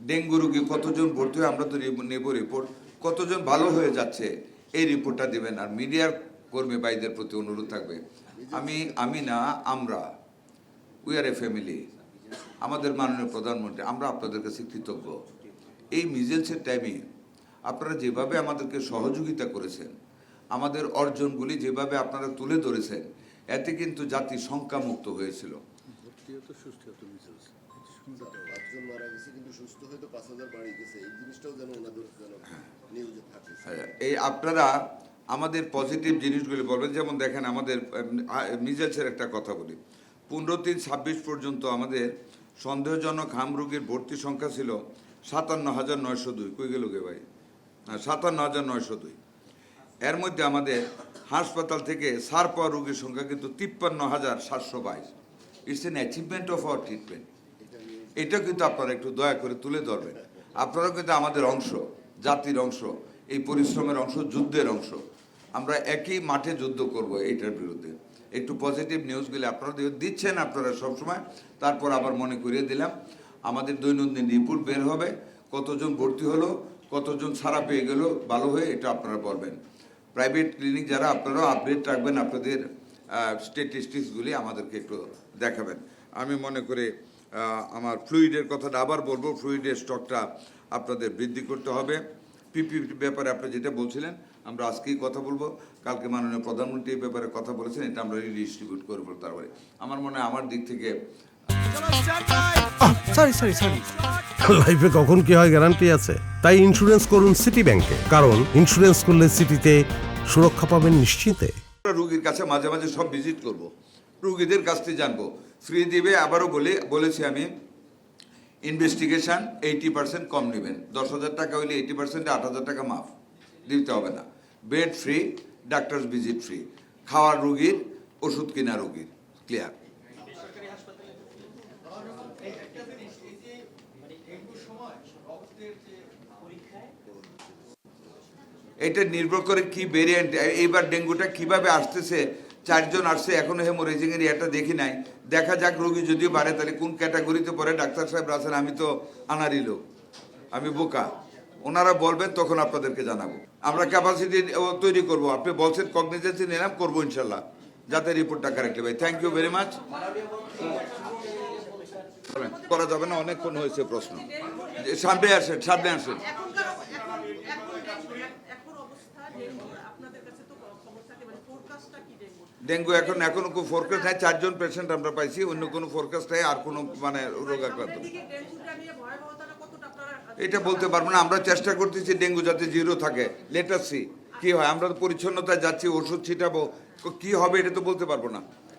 Dengue রোগী কতজন ভর্তি হয়ে আমরা তো নেব রিপোর্ট, কতজন ভালো হয়ে যাচ্ছে এই রিপোর্টটা দেবেন। আর মিডিয়ার কর্মী ভাইদের প্রতি অনুরোধ থাকবে, আমি না আমরা উই আর এ ফ্যামিলি, আমাদের মাননীয় প্রধানমন্ত্রী, আমরা আপনাদের কাছে কৃতজ্ঞ। এই মিজেলসের টাইমে আপনারা যেভাবে আমাদেরকে সহযোগিতা করেছেন, আমাদের অর্জনগুলি যেভাবে আপনারা তুলে ধরেছেন, এতে কিন্তু জাতি শঙ্কামুক্ত হয়েছিল। এই আপনারা আমাদের পজিটিভ জিনিসগুলি বলবেন। যেমন দেখেন আমাদের মিজেলসের একটা কথা বলি, 15/3/26 পর্যন্ত আমাদের সন্দেহজনক হাম রোগীর ভর্তি সংখ্যা ছিল 57,902। কই গেল গে ভাই? 57,902। এর মধ্যে আমাদের হাসপাতাল থেকে সার পাওয়া রোগীর সংখ্যা কিন্তু 53,722। It's an achievement of our treatment. এটা কিন্তু আপনারা একটু দয়া করে তুলে ধরবেন। আপনারাও কিন্তু আমাদের অংশ, জাতির অংশ, এই পরিশ্রমের অংশ, যুদ্ধের অংশ। আমরা একই মাঠে যুদ্ধ করব এইটার বিরুদ্ধে। একটু পজিটিভ নিউজগুলি আপনারা দিচ্ছেন আপনারা সবসময়। তারপর আবার মনে করিয়ে দিলাম, আমাদের দৈনন্দিন রিপোর্ট বের হবে, কতজন ভর্তি হলো, কতজন ছাড়া পেয়ে গেল ভালো হয়ে, এটা আপনারা বলবেন। প্রাইভেট ক্লিনিক যারা, আপনারাও আপডেট রাখবেন, আপনাদের স্ট্যাটিস্টিক্সগুলি আমাদেরকে একটু দেখাবেন। আমি মনে করি আমার ফ্লুইডের কথাটা আবার বলবো, ফ্লুইডের স্টকটা আপনাদের বৃদ্ধি করতে হবে। পিপি ব্যাপারে আপনি যেটা বলছিলেন, আমরা আজকেই কথা বলবো, কালকে মাননীয় প্রধানমন্ত্রী এই ব্যাপারে কথা বলেছেন, এটা আমরা রিডিস্ট্রিবিউট করবো। তারপরে আমার মনে হয় আমার দিক থেকে লাইফে কখন কি হয় গ্যারান্টি আছে, তাই ইন্স্যুরেন্স করুন সিটি ব্যাংকে, কারণ ইন্স্যুরেন্স করলে সিটিতে সুরক্ষা পাবেন নিশ্চিতে। রুগীর কাছে মাঝে মাঝে সব ভিজিট করব, রুগীদের কাছ থেকে জানবো, ফ্রি দিবে। আবারও বলেছি আমি, ইনভেস্টিগেশন 80% কম নেবেন। 10,000 টাকা হইলে 80%, 8,000 টাকা মাফ দিতে হবে না। Bed free, doctor visit free, খাওয়ার রুগীর, ওষুধ কেনা রুগীর, ক্লিয়ার। এটা নির্ভর করে কি ভেরিয়েন্ট। এইবার ডেঙ্গুটা কিভাবে আসতেছে, 4 জন আসছে, এখনো হেমোরেজিং এর এটা দেখি নাই। দেখা যাক, রোগী যদিও বাড়ে তাহলে কোন ক্যাটাগরিতে পড়ে। ডাক্তার সাহেব আছেন, আমি তো আনারি লোক, আমি বোকা, ওনারা বলবেন, তখন আপনাদেরকে জানাবো। আমরা ক্যাপাসিটি তৈরি করব। আপনি বলছেন কগনিজেন্সি নিলাম, করবো ইনশাল্লাহ, যাতে রিপোর্টটা কারেক্টলি ভাই। Thank you very much. করা যাবে না, অনেকক্ষণ হয়েছে প্রশ্ন। সামনে আসেন, সামনে আসেন। ডেঙ্গু এখনো কোনো ফোরকাস্ট নাই। 4 জন পেশেন্ট আমরা পাইছি, অন্য কোনো ফোরকাস্ট নাই, আর কোনো মানে রোগাক্রান্ত। এটা বলতে পারবো না, আমরা চেষ্টা করতেছি ডেঙ্গু যাতে 0 থাকে। লেট আস সি কি হয়। আমরা তো পরিচ্ছন্নতায় যাচ্ছি, ওষুধ ছিটাবো, কি হবে এটা তো বলতে পারবো না।